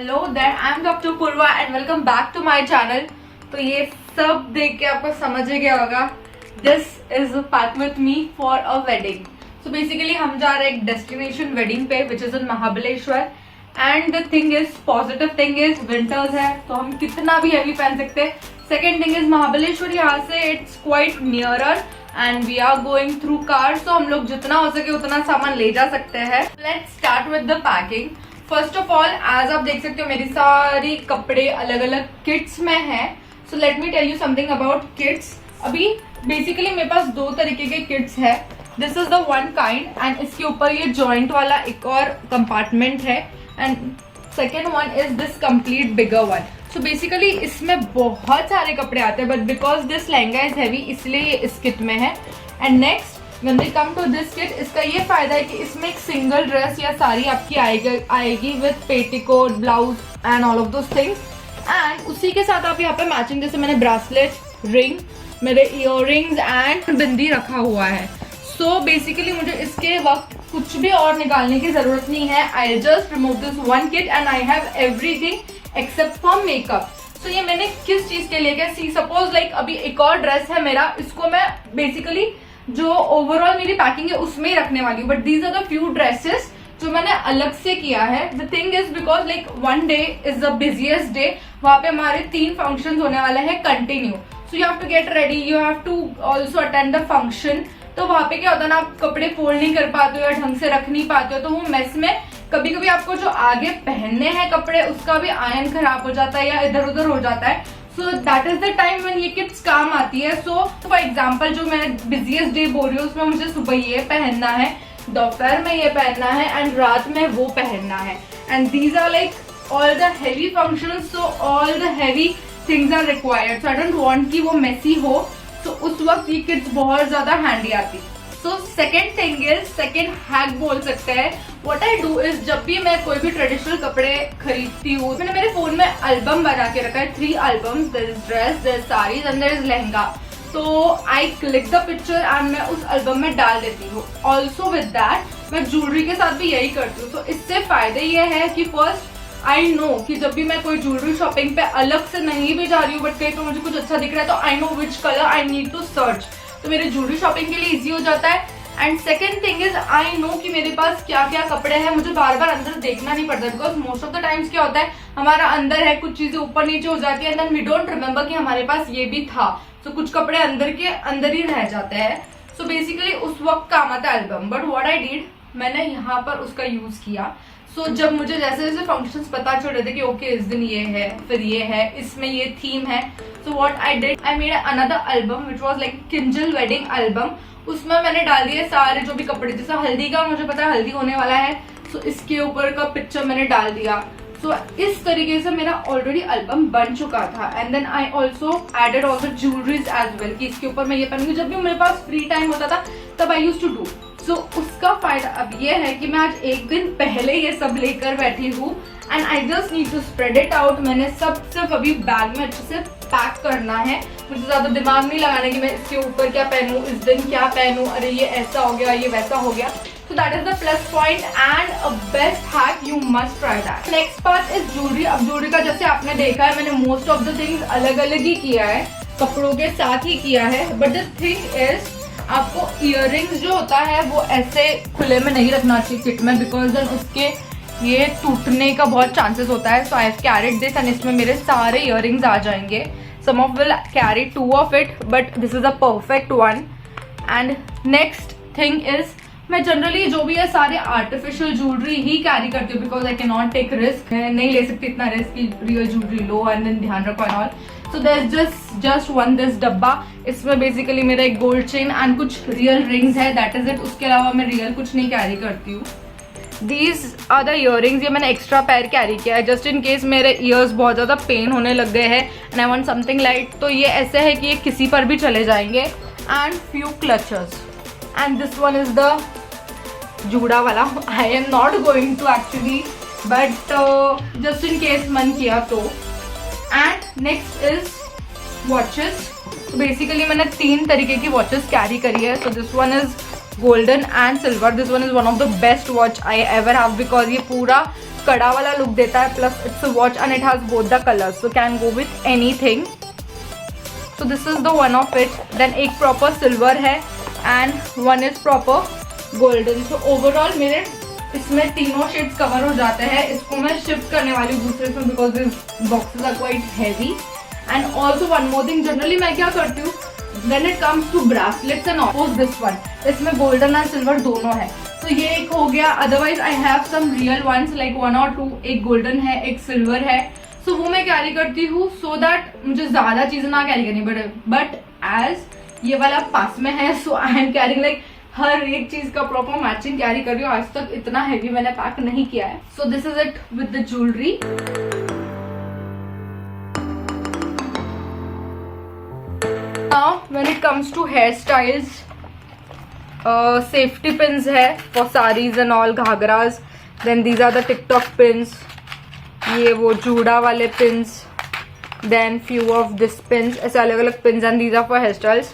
Hello there, I am doctor Purva and welcome back to my channel. तो ये सब देख के आपको समझ ही गया होगा, this is pack with me for a wedding. So basically हम जा रहे हैं एक डेस्टिनेशन वेडिंग पे which is in Mahabaleshwar. And the thing is, positive thing is winters है तो हम कितना भी हैवी पहन सकते हैं। सेकेंड थिंग इज महाबलेश्वर यहाँ से it's quite nearer and we are going through car, so हम लोग जितना हो सके उतना सामान ले जा सकते हैं। Let's start with the packing. First of all, as आप देख सकते हो मेरी सारी कपड़े अलग अलग किट्स में है। So let me tell you something about kits. अभी बेसिकली मेरे पास दो तरीके के किट्स है। This is the one kind and इसके ऊपर ये जॉइंट वाला एक और कंपार्टमेंट है and second one is this complete bigger one. So basically इसमें बहुत सारे कपड़े आते हैं but because this lehenga is heavy इसलिए ये इस किट में है। And next when we come to this kit, इसका ये फायदा है कि इसमें एक सिंगल ड्रेस या साड़ी आपकी आएगी with petticoat, blouse and all of those things. And उसी के साथ आप यहाँ पे मैचिंग, जैसे मैंने ब्रासलेट, रिंग, मेरे इयररिंग्स एंड बिंदी रखा हुआ है। सो बेसिकली मुझे इसके वक्त कुछ भी और निकालने की जरूरत नहीं है। I just remove this one kit and I have everything except for makeup. So ये मैंने किस चीज के लिए किया, सी सपोज लाइक अभी एक और ड्रेस है मेरा, इसको मैं बेसिकली जो ओवरऑल मेरी पैकिंग है उसमें ही रखने वाली हूँ। But these are the few dresses जो मैंने अलग से किया है। The thing is because like one day is the busiest day, वहां पे हमारे 3 फंक्शंस होने वाले हैं continue. So you have to get ready, you have to also attend the function. तो वहां पे क्या होता है ना, आप कपड़े फोल्ड नहीं कर पाते हो या ढंग से रख नहीं पाते हो, तो वो मेस में कभी कभी आपको जो आगे पहनने हैं कपड़े उसका भी आयन खराब हो जाता है या इधर उधर हो जाता है। So that is the time when ये किट्स काम आती है। सो फॉर एग्जाम्पल जो मैं बिजिएस्ट डे बोल रही हूँ उसमें मुझे सुबह ये पहनना है, दोपहर में ये पहनना है एंड रात में वो पहनना है। And these are like all the heavy functions, so all the heavy things are required. So I don't want कि वो मेसी हो, तो उस वक्त ये किट्स बहुत ज्यादा हैंडी आती। So second thing is, second hack बोल सकते हैं, व्हाट आई डू इज जब भी मैं कोई भी ट्रेडिशनल कपड़े खरीदती हूँ, मैंने मेरे फोन में एल्बम बना के रखा है, 3 albums, there is dress, there is saris and there is lehenga. So I click the picture and मैं उस एल्बम में डाल देती हूँ। ऑल्सो विद दैट मैं ज्वेलरी के साथ भी यही करती हूँ। तो इससे फायदे ये है कि फर्स्ट आई नो कि जब भी मैं कोई ज्वेलरी शॉपिंग पे अलग से नहीं भी जा रही हूँ बट कहीं तो मुझे कुछ अच्छा दिख रहा है तो I know which colour I need to search, तो मेरे ज्वेलरी शॉपिंग के लिए इजी हो जाता है। And second thing is, I know कि मेरे पास क्या क्या कपड़े हैं, मुझे बार बार अंदर देखना नहीं पड़ता because most of the times क्या होता है हमारा अंदर है, कुछ चीजें ऊपर नीचे हो जाती है and then we don't remember कि हमारे पास ये भी था। सो कुछ कपड़े अंदर के अंदर ही रह जाते हैं। सो बेसिकली उस वक्त काम आता है album. But what I did, मैंने यहाँ पर उसका यूज किया। सो जब मुझे जैसे जैसे फंक्शंस पता चल रहे थे कि ओके इस दिन ये है, फिर ये है, इसमें ये थीम है, so what I did, I made another album which was like Kinjal wedding album. उसमें मैंने डाल दिए सारे जो भी कपड़े, जैसे हल्दी का मुझे पता है हल्दी होने वाला है, सो इसके ऊपर का पिक्चर मैंने डाल दिया। सो इस तरीके से मेरा ऑलरेडी एल्बम बन चुका था। And then I also added all the jewelleries as well कि इसके ऊपर मैं ये पहनूंगी। जब भी मेरे पास फ्री टाइम होता था तब आई यूज टू डू। सो उसका फायदा अब ये है कि मैं आज एक दिन पहले ये सब लेकर बैठी हूँ and I just need to spread it out. मैंने सब सिर्फ अभी बैग में अच्छे से पैक करना है, मुझे ज्यादा दिमाग नहीं लगाना कि मैं इसके ऊपर क्या पहनूं, इस दिन क्या पहनूं, अरे ये ऐसा हो गया, ये वैसा हो गया। So that is the plus point and a best hack, you must try that. Next part is jewelry. अब ज्वेलरी का जैसे आपने देखा है मैंने most of the things अलग अलग ही किया है, कपड़ों के साथ ही किया है। But the thing is, आपको इयररिंग्स जो होता है वो ऐसे खुले में नहीं रखना चाहिए किट में बिकॉज देन उसके ये टूटने का बहुत चांसेस होता है। So I have carried this and इसमें मेरे सारे इयररिंग्स आ जाएंगे। Some of will carry 2 of it but this is a perfect one. And next thing is, मैं जनरली जो भी है सारे आर्टिफिशियल ज्वेलरी ही कैरी करती हूँ because I can not take risk. मैं नहीं ले सकती इतना रिस्क कि रियल ज्वेलरी लो एंड देन ध्यान रखो and all. So there is just one this डब्बा, इसमें बेसिकली मेरा एक गोल्ड चेन एंड कुछ रियल रिंग्स है, दैट इज इट। उसके अलावा मैं रियल कुछ नहीं कैरी करती हूँ। दीज आर द इयररिंग्स, ये मैंने एक्स्ट्रा पैर कैरी किया है जस्ट इन केस मेरे ईयर्स बहुत ज़्यादा पेन होने लग गए हैं and I want something light. तो ये ऐसे है कि ये किसी पर भी चले जाएंगे। And few clutchers and this one is the जूड़ा वाला। I am not going to actually but just in case मन किया तो। And next is watches. तो बेसिकली मैंने 3 तरीके की वॉचेस कैरी करी है। So this one is golden and silver. This one is one of the best watch I ever have because ये पूरा कड़ा वाला लुक देता है, plus it's a watch and it has both the colours, so can go with anything. So this is the one of it. Then एक proper silver है and one is proper golden. So overall मेरे इसमें तीनों shades cover हो जाते हैं. इसको मैं शिफ्ट करने वाली हूँ दूसरे में because this boxes are quite heavy. And also one more thing, generally मैं क्या करती हूँ when it comes to bracelets and oppose this one, इसमें गोल्डन एंड सिल्वर दोनों है. तो ये एक हो गया. Otherwise I have some real ones like 1 or 2. एक गोल्डन है, एक सिल्वर है. सो वो मैं कैरी करती हूँ सो दैट मुझे ज्यादा चीजें ना कैरी करनी पड़े. बट एज ये वाला पास में है so I am carrying like हर एक चीज का प्रॉपर मैचिंग कैरी कर रही हूँ. आज तक इतना हैवी मैंने पैक नहीं किया है. So this is it with the jewellery. Now when it comes to hair styles, safety pins है for saris and all, ghagras. Then these are the TikTok pins, ये वो जूड़ा वाले pins. Then few of this pins, ऐसे अलग अलग pins and these are for hair styles.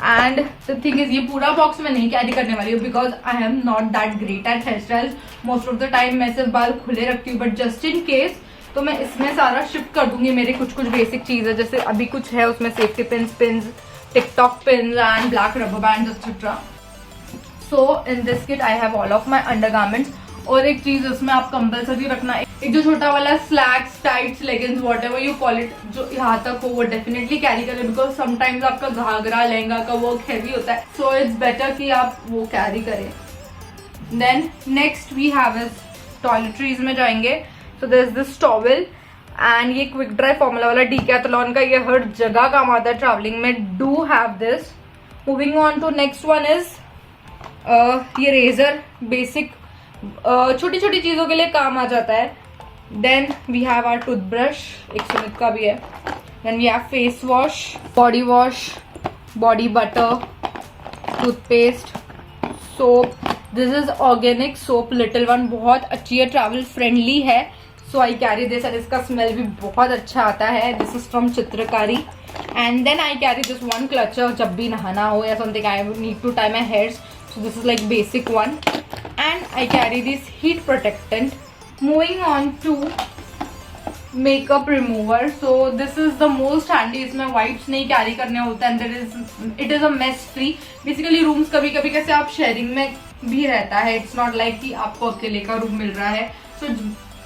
And the thing is ये पूरा बॉक्स में नहीं कैरी करने वाली हूँ because I am not that great at hair styles. Most of the time मैं सिर्फ बाल खुले रखती हूँ, बट जस्ट इन केस तो मैं इसमें सारा शिफ्ट कर दूंगी. मेरे कुछ कुछ बेसिक चीज़ है, जैसे अभी कुछ है उसमें safety pins, TikTok pins and black rubber band etcetera. So in this kit I have all of my undergarments. और एक चीज उसमें आप कंपल्सरी रखना, एक जो छोटा वाला slacks, tights, leggings, whatever you call it, जो यहाँ तक हो वो डेफिनेटली कैरी करें बिकॉज समटाइम्स आपका घाघरा लहंगा का वर्क हैवी होता है. सो इट्स बेटर कि आप वो कैरी करें. Then next we have is toiletries में जाएंगे. So there is this towel and ये क्विक ड्राई फॉर्मूला वाला डीकैथलॉन का, ये हर जगह काम आता है ट्रैवलिंग में. Do have this. Moving on to next one is ये रेजर, बेसिक छोटी छोटी चीजों के लिए काम आ जाता है. Then we have our toothbrush, एक सुमित का भी है. Then we have face wash, body wash, body butter, toothpaste, soap. This is organic soap, little one, बहुत अच्छी है, ट्रैवल फ्रेंडली है. So I carry this and इसका स्मेल भी बहुत अच्छा आता है. This is from Chitrakari. And then I carry this one clutcher, जब भी नहाना हो या something I need to tie my hairs. So this is like basic one. And I carry this heat protectant. Moving on to makeup remover. So this is the most handy. इसमें wipes नहीं carry करने होता है. It is a mess free. Basically rooms कभी कभी कैसे आप sharing में भी रहता है. It's not like कि आपको अकेले का रूम मिल रहा है. So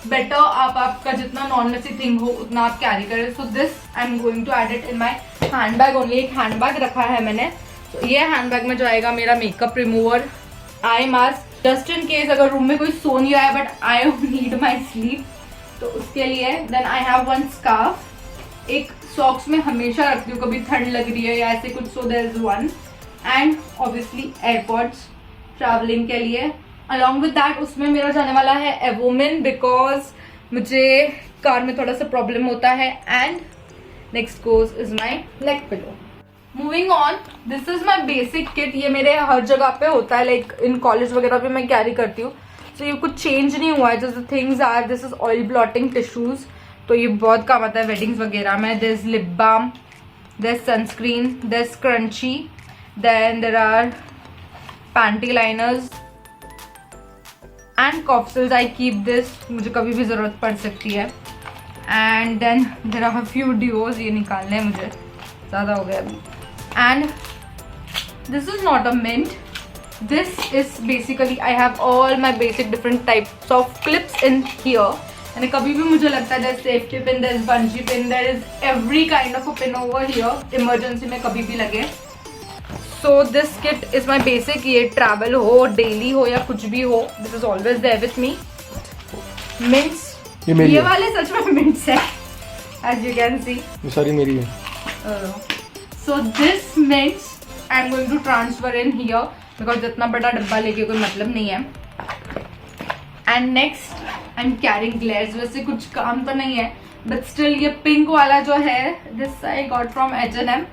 better आपका जितना नॉन मेसी थिंग हो उतना आप कैरी करें. So this I'm going to add it in my handbag only. एक handbag रखा है मैंने. तो ये हैंडबैग में जाएगा मेरा makeup remover, eye mask, just in case अगर रूम में कोई सो नहीं रहा है but I need my sleep, तो उसके लिए. Then I have one scarf, एक सॉक्स में हमेशा रखती हूँ, कभी ठंड लग रही है या ऐसे कुछ. So there is one. And obviously AirPods traveling के लिए. अलॉन्ग विद दैट उसमें मेरा जाने वाला है एवोमिन बिकॉज मुझे कार में थोड़ा सा प्रॉब्लम होता है. And next goes is my leg pillow. Moving on, this is my basic kit. ये मेरे हर जगह पे होता है, लाइक इन कॉलेज वगैरह भी मैं कैरी करती हूँ. सो ये कुछ चेंज नहीं हुआ है. जैसे things are, this is oil blotting tissues, तो ये बहुत काम आता है वेडिंग्स वगैरह में. There is lip balm, there is sunscreen, there is crunchy, then there are panty liners and Cofsils. I keep this, मुझे कभी भी जरूरत पड़ सकती है. And then there are few deos, ये निकालने हैं मुझे, ज़्यादा हो गया अभी. And this is not a mint. This is basically I have all my basic different types of clips in here. And कभी भी मुझे लगता है there is safety pin, there is bungee pin, there is every kind of a pin over here. Emergency में कभी भी लगे. So this kit is my basic. ये travel हो, daily हो या कुछ भी हो, this is always there with me. Mints. ये वाले सच में mints है, as you can see. ये सारी मेरी है. So this mints I'm going to transfer in here because इतना बड़ा डब्बा लेके कोई मतलब नहीं है. And next I'm carrying glares. वैसे कुछ काम तो नहीं है but still ये पिंक वाला जो है this I got from H&M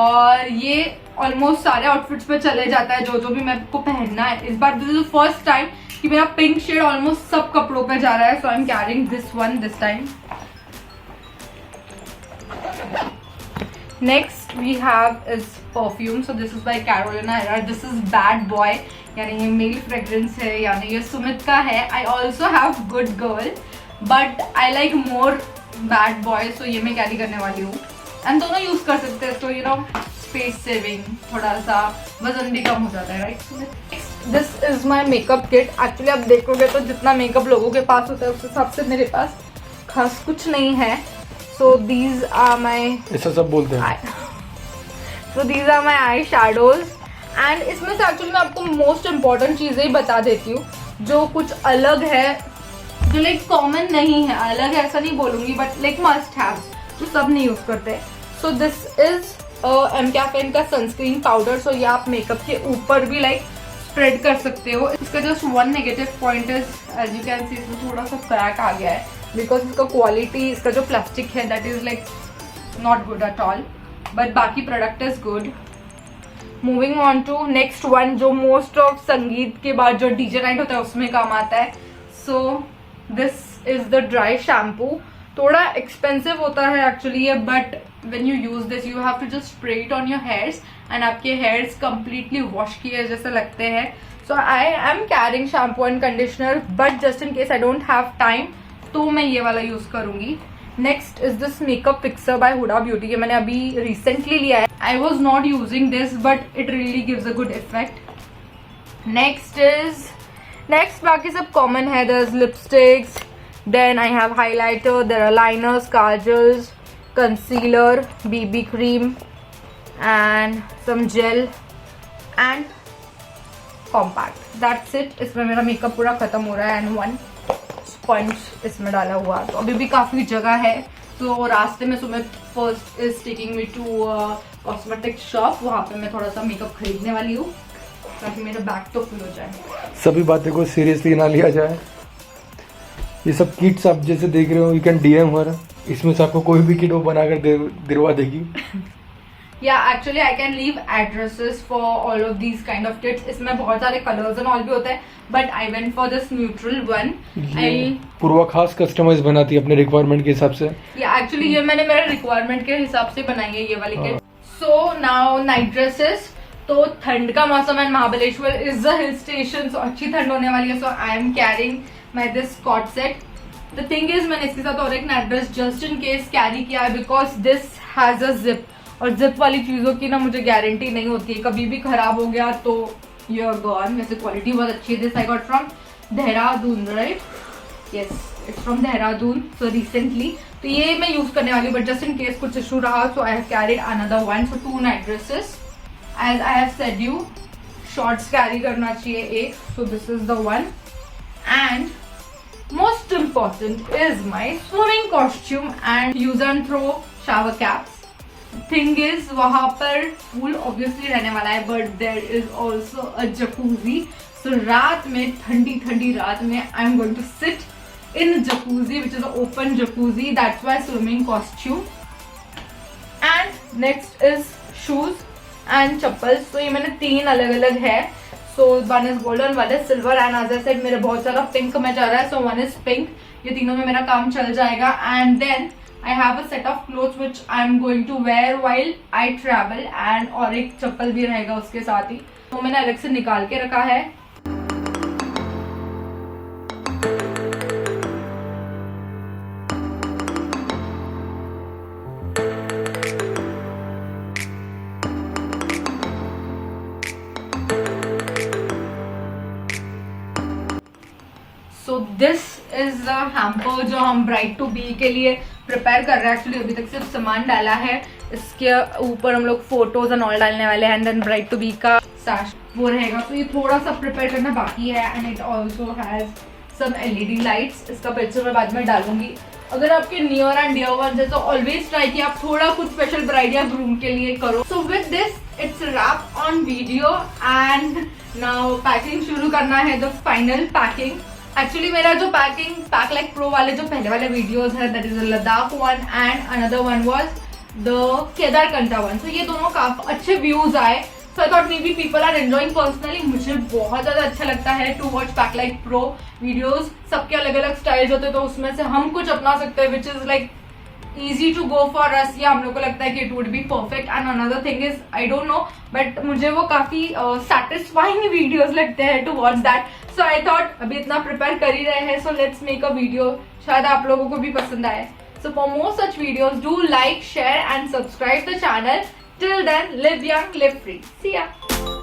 और ये ऑलमोस्ट सारे आउटफिट्स पे चले जाता है, जो भी मेरे को पहनना है. इस बार this is the first time कि मेरा पिंक शेड ऑलमोस्ट सब कपड़ों पे जा रहा है. So I am carrying this one this time. Next we have is perfume. So this is by Carolina Herrera. This is Bad Boy. यानी ये मेल फ्रेग्रेंस है, यानी ये सुमित का है. I also have good girl but I like more bad boy, so ये मैं carry करने वाली हूँ. एंड दोनों यूज कर सकते हैं, तो यू नो स्पेस सेविंग, थोड़ा सा वजन भी कम हो जाता है, right. This is my makeup kit. Actually आप देखोगे तो जितना मेकअप लोगों के पास होता है उस हिसाब से मेरे पास खास कुछ नहीं है. सो दीज आर माई, ऐसा सब बोलते हैं. So these are my eye shadows. And इसमें से एक्चुअली मैं आपको मोस्ट इम्पॉर्टेंट चीज़ें ही बता देती हूँ जो कुछ अलग है, जो लाइक कॉमन नहीं है. अलग है ऐसा नहीं बोलूँगी, बट लाइक मस्ट हैव, जो सब नहीं यूज़ करते. सो दिस इज एमकैफेन का सनस्क्रीन पाउडर. सो ये आप मेकअप के ऊपर भी लाइक स्प्रेड कर सकते हो. इसका just one negative point is, as you can see, इसमें थोड़ा सा क्रैक आ गया है बिकॉज इसका क्वालिटी, इसका जो प्लास्टिक है that is like not good at all, but बाकी product is good. Moving on to next one, जो मोस्ट ऑफ संगीत के बाद जो डीजे नाइट होता है उसमें काम आता है. So this is the dry shampoo. थोड़ा एक्सपेंसिव होता है एक्चुअली ये, but when you use this you have to just spray it on your hairs and आपके hairs completely wash किए जैसे लगते हैं. So I am carrying shampoo and conditioner but just in case I don't have time तो मैं ये वाला use करूंगी. Next is this makeup fixer by Huda Beauty. ये मैंने अभी recently लिया है. I was not using this but it really gives a good effect. Next बाकी सब common है. There's lipsticks, then I have highlighter, there are liners, kajals, concealer, BB cream and some gel and compact. That's it. इसमें मेरा makeup पूरा खत्म हो रहा है एंड वन स्पंज इसमें डाला हुआ. तो अभी भी काफ़ी जगह है. तो रास्ते में Sumit first is taking me to cosmetic shop. वहाँ पे मैं थोड़ा सा मेकअप खरीदने वाली हूँ ताकि मेरा बैग तो फुल हो जाए. सभी बातें को सीरियसली ना लिया जाए. ये सब किट्स आप जैसे देख रहे हो, यू कैन DM हर. इसमें से आपको कोई भी किट वो बनाकर दिलवा देगी. Yeah, actually I can leave addresses for all of these kind of kits. इसमें बहुत सारे colors and all भी होते हैं, but I went for this neutral one. पूर्वा खास कस्टमाइज बनाती है अपने रिक्वायरमेंट के हिसाब से. Yeah, actually ये मैंने मेरे रिक्वायरमेंट के हिसाब से बनाई है ये वाली kit. So now night dresses. तो ठंड का मौसम है, Mahabaleshwar is a hill station, so अच्छी ठंड होने वाली है. So I am carrying my this cord set. The thing is मैंने इसके साथ और एक night dress just in case carry किया है because this has a zip. और जिप वाली चीज़ों की ना मुझे गारंटी नहीं होती है, कभी भी खराब हो गया तो यू आर गॉन. वैसे क्वालिटी बहुत अच्छी है. This I got from Dehradun, right? Yes, it's from Dehradun, so recently. तो ये मैं यूज करने वाली हूँ, बट जस्ट इन केस कुछ इशू रहा so I have carried another one. So 2 night dresses as I have said you. Shorts carry करना चाहिए एक. So this is the one. And most important is my swimming costume and use and throw shower caps. Thing is वहाँ पर pool obviously रहने वाला है, but there is also a jacuzzi. So रात में, ठंडी रात में I am going to sit in a jacuzzi which is an open jacuzzi. That's why swimming costume. And next is shoes and chappals. So ये मैंने 3 अलग है. So one is golden, one is silver and as I said मेरे बहुत सारा pink में जा रहा है. So one is pink. ये तीनों में मेरा काम चल जाएगा. And then I have a set of clothes which I am going to wear while I travel. And और एक चप्पल भी रहेगा उसके साथ ही. तो मैंने अलग से निकाल के रखा है. So this is the hamper जो हम ब्राइड टू बी के लिए प्रिपेयर कर रहे हैं. एक्चुअली अभी तक सिर्फ सामान डाला है. इसके ऊपर हम लोग फोटोज एंड ऑल डालने वाले हैं. And then bride to be का सैश वो रहेगा. तो ये थोड़ा सा प्रिपेयर करना बाकी है. And it also has some LED lights. इसका पिक्चर मैं बाद में डालूंगी. अगर आपके नियर एंड डियर वन है तो ऑलवेज ट्राई कि आप थोड़ा कुछ स्पेशल ब्राइड या ग्रूम के लिए करो. So with this it's wrap on video. And now packing शुरू करना है. The final packing. एक्चुअली मेरा जो पैक लाइक प्रो वाले जो पहले वाले वीडियोस है that is the Ladakh one and another one was the Kedarkantha one. तो ये दोनों काफी अच्छे व्यूज आए. So I thought may be people are enjoying. Personally मुझे बहुत ज्यादा अच्छा लगता है to watch pack like pro videos. सबके अलग अलग स्टाइल्स होते हैं तो उसमें से हम कुछ अपना सकते हैं which is like easy to go for us, या हम लोग को लगता है कि it would be perfect. And another thing is I don't know, but मुझे वो काफी satisfying videos लगते हैं to watch that. So I thought अभी इतना prepare कर ही रहे हैं, so let's make a video. शायद आप लोगों को भी पसंद आए. So for more such videos, do like, share and subscribe the channel. Till then, live young, live free. See ya.